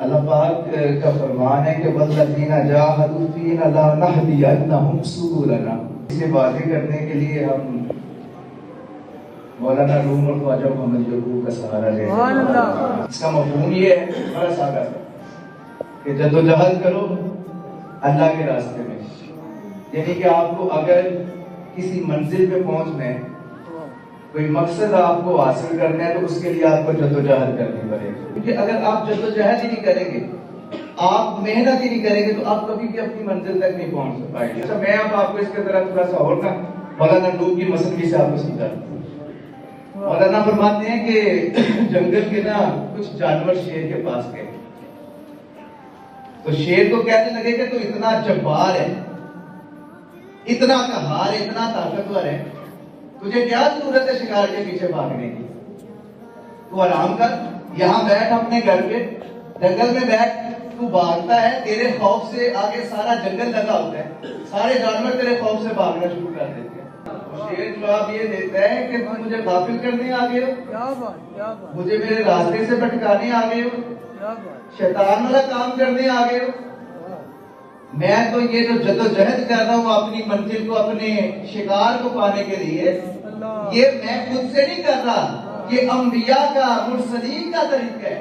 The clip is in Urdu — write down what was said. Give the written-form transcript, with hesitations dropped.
اللہ پاک کا فرمان ہے کہ والذین جاہدوا فینا لنہدینہم سبلنا. اسے واضح کرنے کے لیے ہم مولانا روم اور خواجہ محمد یعقوب کا سہارا لے رہے ہیں. اس کا مفہوم یہ ہے بڑا سادہ کہ جدوجہد کرو اللہ کے راستے میں. یعنی کہ آپ کو اگر کسی منزل پہ پہنچنا ہے، کوئی مقصد آپ کو حاصل کرنا ہے، تو اس کے لیے آپ کو جدوجہد کرنی پڑے گی. کیونکہ اگر آپ جدوجہد ہی نہیں کریں گے، آپ محنت ہی نہیں کریں گے، تو آپ کبھی بھی اپنی منزل تک نہیں پہنچ پائیں گے. اچھا، میں آپ کو اس کے طرح تھوڑا سا اور نا مولانا روم کی مسئلے سے آپ کو سمجھاتا ہوں. مولانا فرماتے ہیں کہ جنگل کے نا کچھ جانور شیر کے پاس گئے، تو شیر کو کہنے لگے کہ تو اتنا جبار ہے، اتنا قہار ہے، اتنا طاقتور ہے، تجھے کیا ضرورت ہے شکار کے پیچھے بھاگنے کی؟ تو آرام کر، یہاں بیٹھ اپنے گھر پہ، جنگل میں بیٹھ. تو بھاگتا ہے، تیرے خوف سے آگے سارا جنگل لگا ہوتا ہے، سارے جانور تیرے خوف سے بھاگنا شروع کر دیتے ہیں. شیر جواب یہ دیتا ہے کہ تم مجھے غافل کرنے آ گئے ہو، مجھے میرے راستے سے بھٹکانے آ گئے ہو، شیطان والا کام کرنے آ گئے ہو. میں تو یہ جو جدوجہد کر رہا ہوں اپنی منزل کو، اپنے شکار کو پانے کے لیے، یہ میں خود سے نہیں کر رہا، یہ انبیاء کا، مرسلین کا طریقہ ہے.